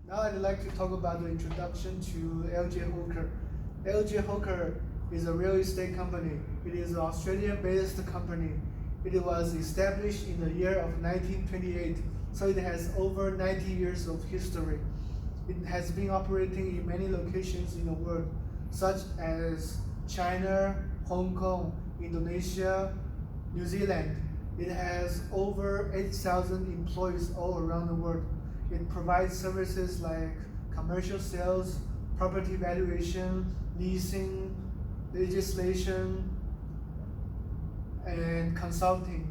Now I'd like to talk about the introduction to LJ Hooker. LJ Hooker is a real estate company. It is an Australian-based company. It was established in the year of 1928, so it has over 90 years of history. It has been operating in many locations in the world, such as China, Hong Kong, Indonesia, New Zealand. It has over 8,000 employees all around the world. It provides services like commercial sales, property valuation, leasing, legislation, and consulting.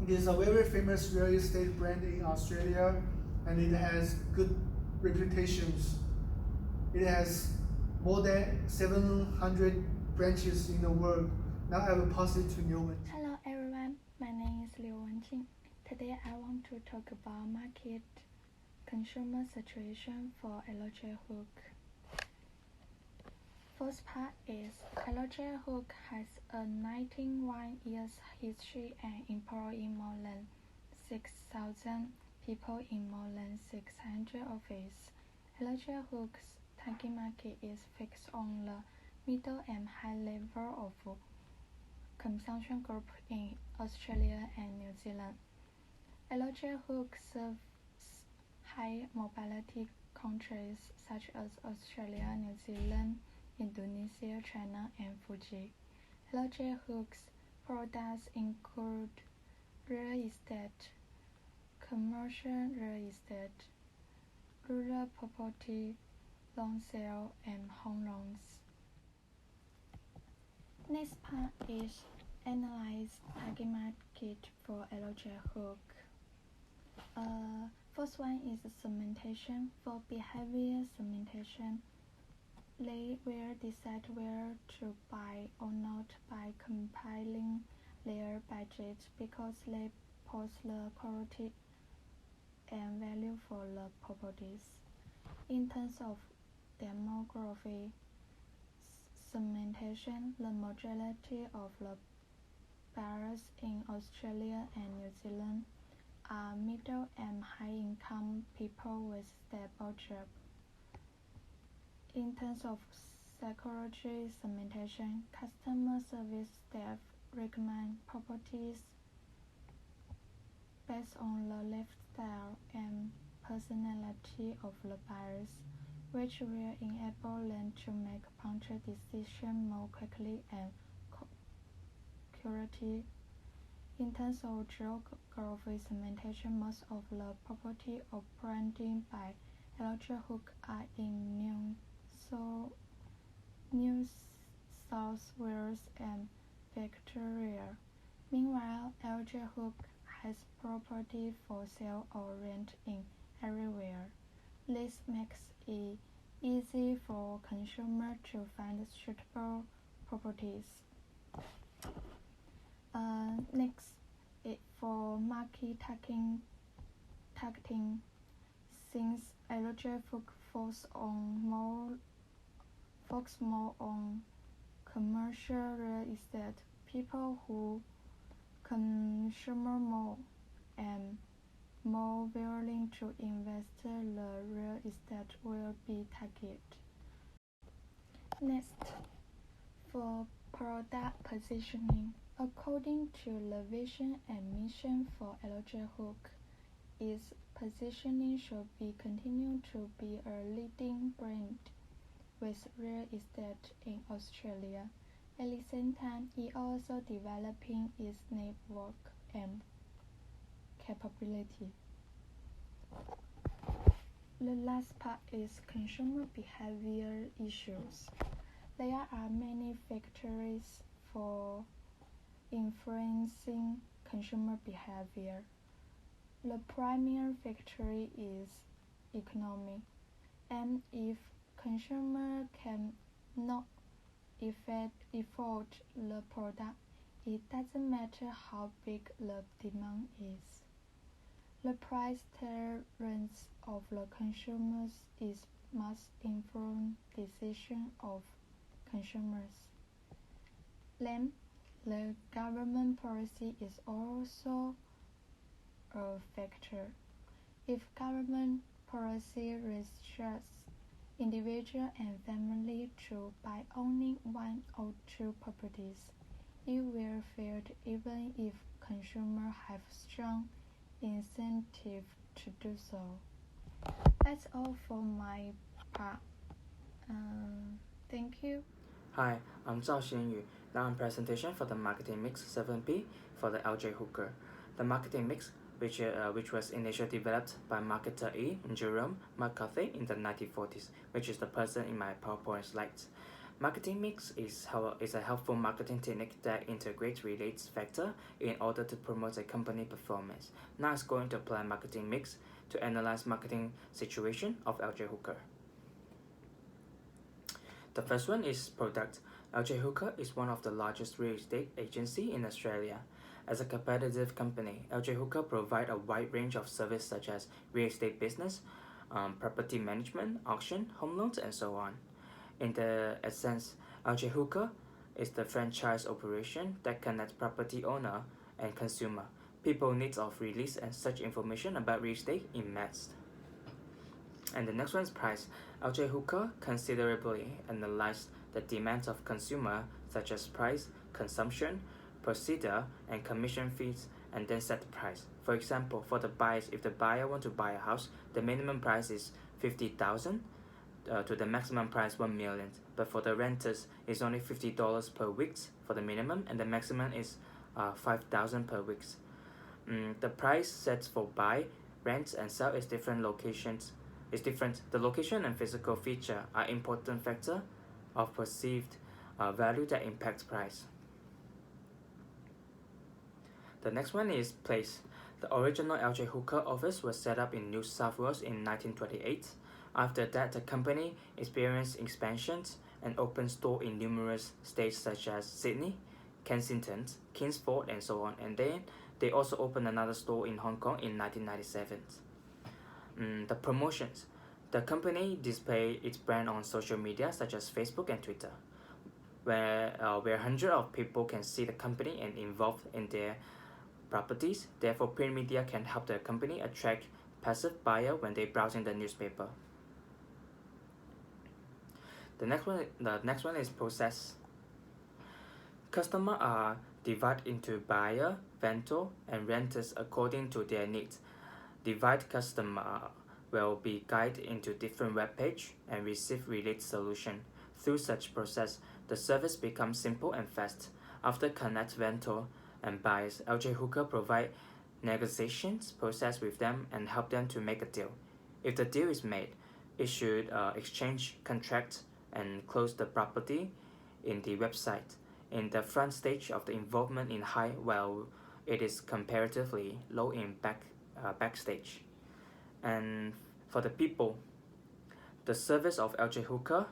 It is a very famous real estate brand in Australia, and it has good reputations. It has more than 700 branches in the world. Now I will pass it to Newman. Hello everyone, my name is Liu Wenjing. Today I want to talk about market consumer situation for LJ Hook. First part is LJ Hook has a 91 years history and employing more than 6,000 people in more than 600 offices. LJ Hook's target market is fixed on the middle and high level of consumption group in Australia and New Zealand. LJ Hook serves high mobility countries such as Australia, New Zealand, Indonesia, China, and Fiji. LJ Hook's products include real estate, commercial real estate, rural property, loan sale, and home loans. Next part is analyze target market for LJ Hook. First one is segmentation. For behavior segmentation, they will decide where to buy or not by compiling their budget because they post the quality and value for the properties. In terms of demography segmentation, the majority of the buyers in Australia and New Zealand are middle and high income people with stable jobs. In terms of psychology segmentation, customer service staff recommend properties based on the lifestyle and personality of the buyers, which will enable them to make purchase decisions more quickly and accurately. In terms of geography segmentation, most of the property operated by LJ Hook are in New South Wales and Victoria. Meanwhile, LJ Hook has property for sale or rent in everywhere. This makes it easy for consumers to find suitable properties. Next, for market targeting, since LJ Hook focuses more on commercial real estate, people who consume more and more willing to invest in the real estate will be targeted. Next, for product positioning, according to the vision and mission for LJ Hook, its positioning should be continue to be a leading brand with real estate in Australia. At the same time, it also developing its network and capability. The last part is consumer behavior issues. There are many factors for influencing consumer behavior. The primary factor is economy, and if consumer cannot afford the product, it doesn't matter how big the demand is. The price tolerance of the consumers must influence decision of consumers. Then, the government policy is also a factor. If government policy restricts individual and family to by owning one or two properties. It will fail even if consumers have strong incentive to do so. That's all for my part. Thank you. Hi, I'm Zhao Xianyu. Now in presentation for the marketing mix 7P for the LJ Hooker. The marketing mix, which was initially developed by marketer E. Jerome McCarthy in the 1940s, which is the person in my PowerPoint slides. Marketing mix is a helpful marketing technique that integrates relates factor in order to promote a company performance. Now it's going to apply marketing mix to analyze marketing situation of LJ Hooker. The first one is product. LJ Hooker is one of the largest real estate agency in Australia. As a competitive company, LJ Hooker provide a wide range of services such as real estate business, property management, auction, home loans, and so on. In the essence, LJ Hooker is the franchise operation that connects property owner and consumer. People needs of release and search information about real estate in mass. And the next one is price. LJ Hooker considerably analyzed the demands of consumer such as price, consumption, procedure, and commission fees, and then set the price. For example, for the buyers, if the buyer want to buy a house, the minimum price is 50,000 to the maximum price 1 million. But for the renters, it's only $50 per week for the minimum, and the maximum is 5,000 per week. The price set for buy, rent, and sell is different locations. Is different. The location and physical feature are important factor of perceived value that impacts price. The next one is place. The original LJ Hooker office was set up in New South Wales in 1928. After that, the company experienced expansions and opened stores in numerous states such as Sydney, Kensington, Kingsford, and so on. And then they also opened another store in Hong Kong in 1997. The promotions. The company displayed its brand on social media such as Facebook and Twitter, where hundreds of people can see the company and involved in their properties. Therefore, print media can help the company attract passive buyer when they browsing the newspaper. The next one is process. Customers are divided into buyer, vendor, and renters according to their needs. Divide customer will be guided into different web page and receive related solution. Through such process, the service becomes simple and fast. After connect vendor and buyers, LJ Hooker provide negotiations process with them and help them to make a deal. If the deal is made, it should exchange contract and close the property in the website. In the front stage of the involvement in high, while it is comparatively low in backstage. And for the people, the service of LJ Hooker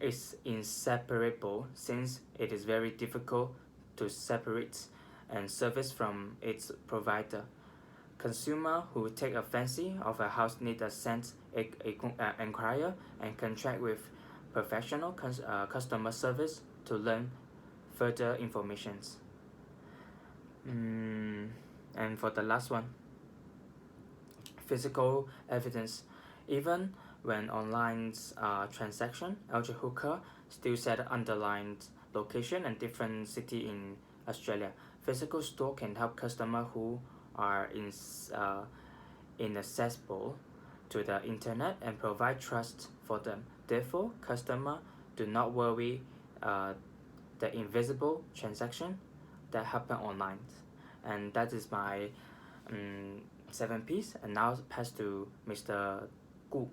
is inseparable since it is very difficult to separate and service from its provider. Consumer who take a fancy of a house need to send inquire and contract with professional customer service to learn further informations. And for the last one, physical evidence. Even when online transaction, LJ Hooker still set underlined location and different city in Australia. Physical store can help customers who are inaccessible to the internet and provide trust for them. Therefore, customers do not worry the invisible transaction that happen online. And that is my 7 P's. And now pass to Mr. Gu.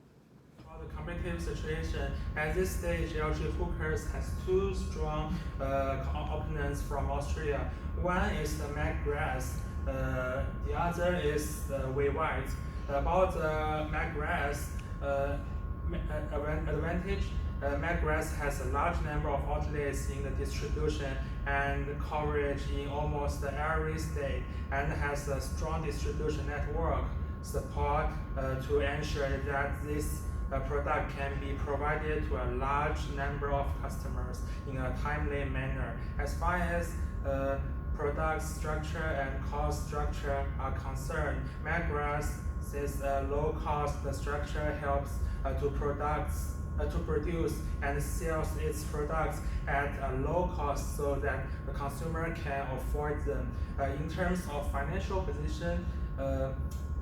About the competitive situation, at this stage, LG Hookers has two strong opponents from Australia. One is the McGrath, the other is the White. About the McGrath advantage, McGrath has a large number of outlets in the distribution and coverage in almost every state, and has a strong distribution network support to ensure that this product can be provided to a large number of customers in a timely manner. As far as product structure and cost structure are concerned, McGrath's low-cost structure helps to produce and sells its products at a low cost so that the consumer can afford them. In terms of financial position,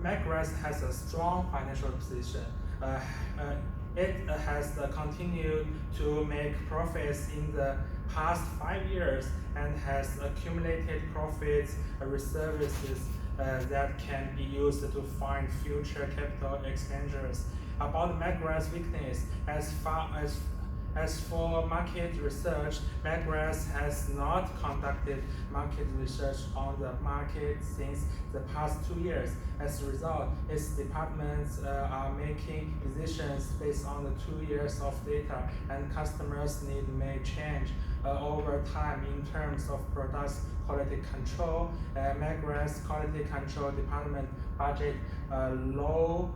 McGrath has a strong financial position. It has continued to make profits in the past 5 years and has accumulated profits reserves that can be used to fund future capital expenditures. About McGrath's weakness, as for market research, McGrath has not conducted market research on the market since the past 2 years. As a result, its departments are making decisions based on the 2 years of data, and customers' need may change over time in terms of product quality control. McGrath's quality control department budget lower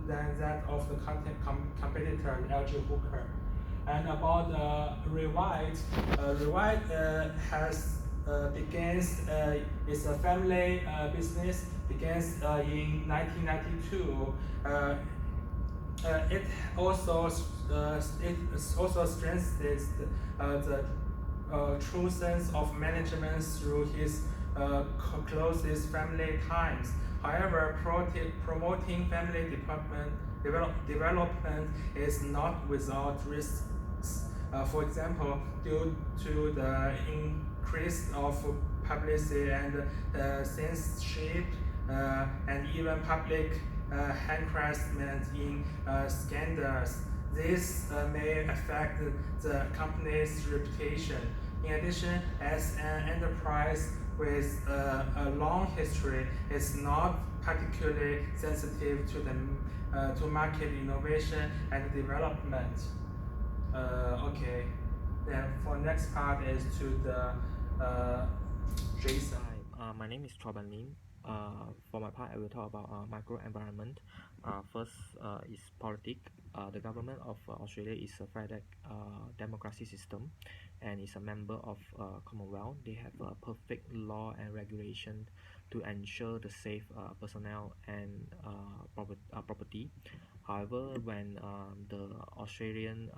than that of the competitor LG Hooker. And about Rewide, Rewide has begins it's a family business, begins in 1992. It also strengthens the true sense of management through his closest family ties. However, promoting family development is not without risks. For example, due to the increase of publicity and censorship and even public harassment in scandals, this may affect the company's reputation. In addition, as an enterprise with a long history, it's not particularly sensitive to market innovation and development. Okay, then for next part is to the Jason. Hi, my name is Choban Lim. For my part, I will talk about microenvironment. First is politics. The government of Australia is a federal democracy system and is a member of Commonwealth. They have a perfect law and regulation to ensure the safe personnel and property. However, when the Australian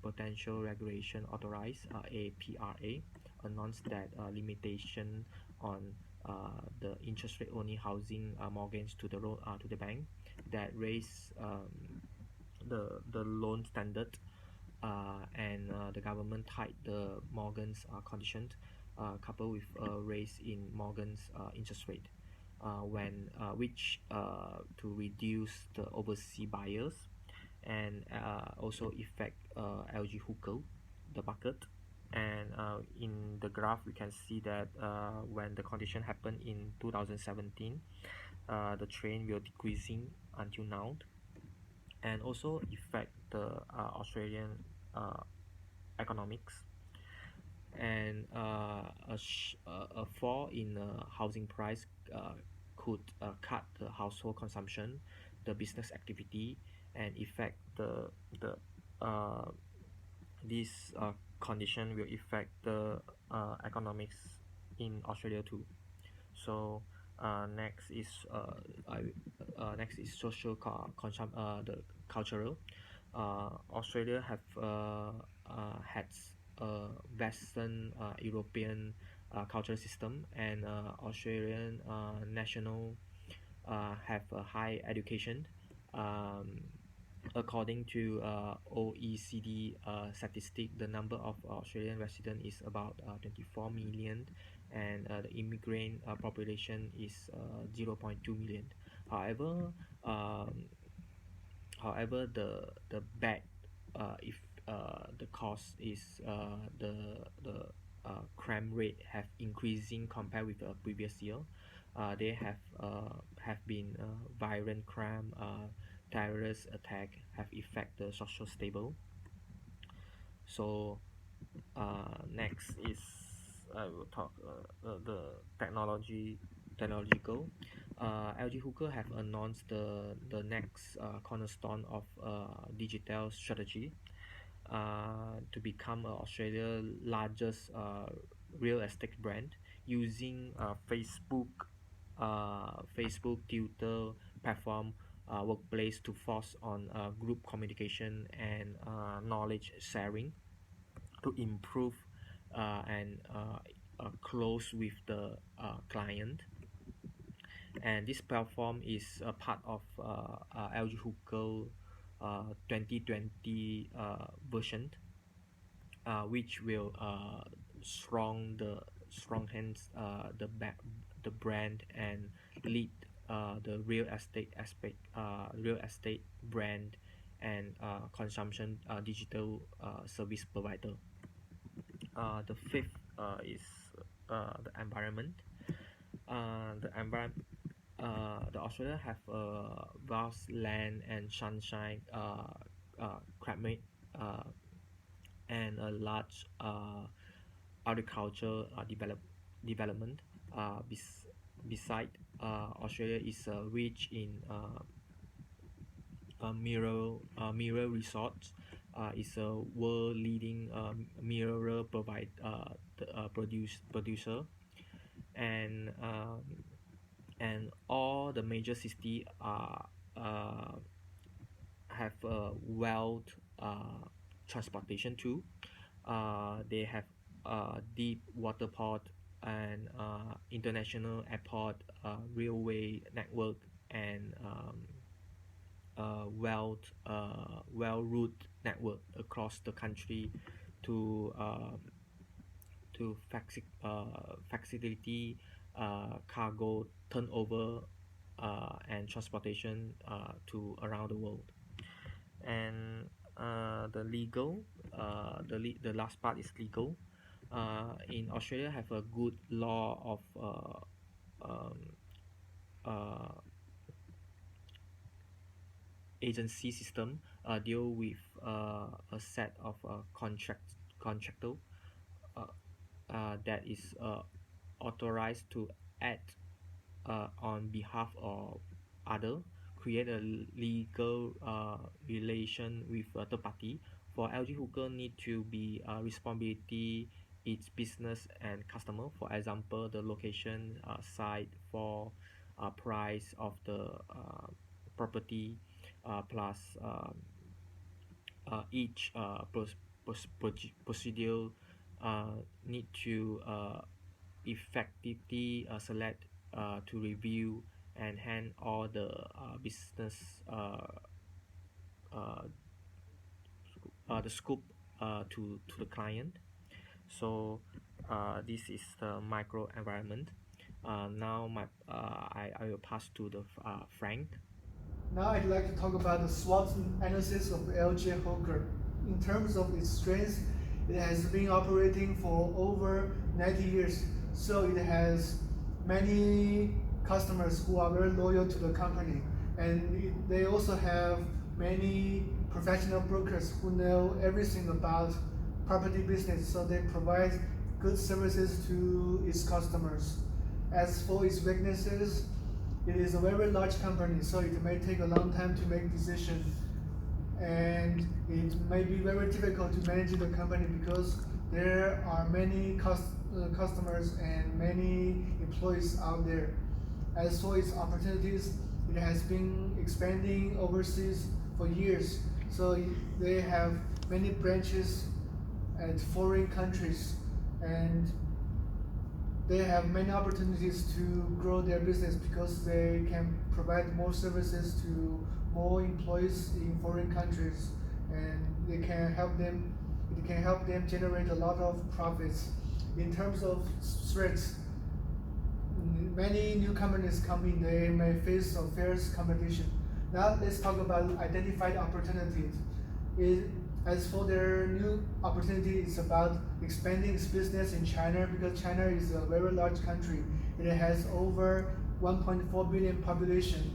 Potential Regulation Authorised APRA announced that limitation on the interest rate only housing mortgage to the bank, that raised the loan standard, and the government tied the mortgage conditions, coupled with a raise in mortgage interest rate, which to reduce the overseas buyers and also affect LG Hooker, the market. And in the graph we can see that when the condition happened in 2017, the trend will decreasing until now, and also affect the Australian economics. And a fall in housing price could cut the household consumption, the business activity, and affect this condition will affect the economics in Australia too. So next is social the cultural. Australia had Western European cultural system, and Australian national have a high education. According to OECD statistic, the number of Australian residents is about 24 million, and the immigrant population is 0.2 million. However, the bad if the cost is the crime rate have increasing compared with the previous year. They have been violent crime, terrorist attack have affect the social stable. So next is I will talk the technological. LG Hooker have announced the next cornerstone of digital strategy to become Australia's largest real estate brand using Facebook tutor platform workplace to force on group communication and knowledge sharing to improve and close with the client. And this platform is a part of LG Hooker 2020 version, which will strengthen the brand and lead the real estate brand and consumption digital service provider. The fifth is the environment. The Australia have a vast land and sunshine climate and a large agriculture development. Beside, Australia is rich in mineral resource. Is a world leading mineral producer, and all the major cities are have wealth transportation too. They have deep water port and international airport, railway network, and well-route network across the country to facilitate cargo turnover and transportation to around the world. And the last part is legal. In Australia have a good law of agency system deal with a set of contractor that is authorized to act on behalf of other, create a legal relation with a third party. For LG Hooker need to be responsibility its business and customer. For example, the location, site, for price of the property, plus each procedure need to effectively select to review and hand all the business the scope to the client. So this is the micro environment. Now I will pass to the Frank. Now I'd like to talk about the SWOT analysis of LG Hooker. In terms of its strengths, it has been operating for over 90 years, so it has many customers who are very loyal to the company, and they also have many professional brokers who know everything about property business, so they provide good services to its customers. As for its weaknesses, it is a very large company, so it may take a long time to make decisions, and it may be very difficult to manage the company because there are many customers and many employees out there. As for its opportunities, it has been expanding overseas for years, so they have many branches at foreign countries, and they have many opportunities to grow their business because they can provide more services to more employees in foreign countries, and it can help them generate a lot of profits. In terms of threats, many new companies come in, they may face a fierce competition. Now let's talk about identified opportunities. As for their new opportunity, it's about expanding its business in China because China is a very large country. It has over 1.4 billion population,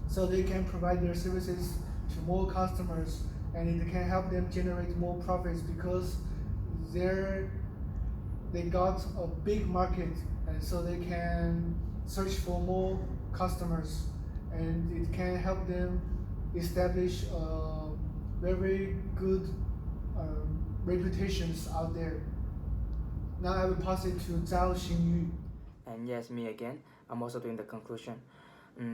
so they can provide their services to more customers, and it can help them generate more profits because they got a big market, and so they can search for more customers, and it can help them establish very good reputations out there. Now I will pass it to Zhao Xingyu. And yes, me again. I'm also doing the conclusion.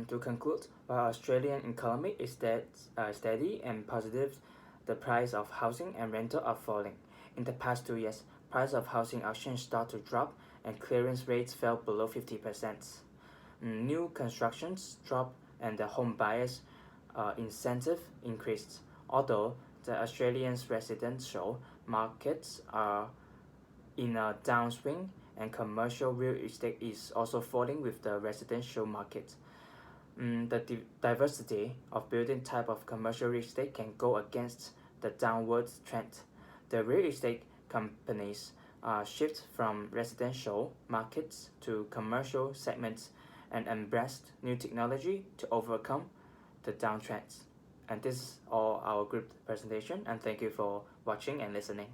To conclude, while Australian economy is steady and positive, the price of housing and rental are falling. In the past 2 years, price of housing auctions start to drop and clearance rates fell below 50%. New constructions dropped and the home buyers incentive increased. Although the Australian residential markets are in a downswing and commercial real estate is also falling with the residential market. The diversity of building type of commercial real estate can go against the downward trend. The real estate companies shift from residential markets to commercial segments and embrace new technology to overcome the downtrends. And this is all our group presentation, and thank you for watching and listening.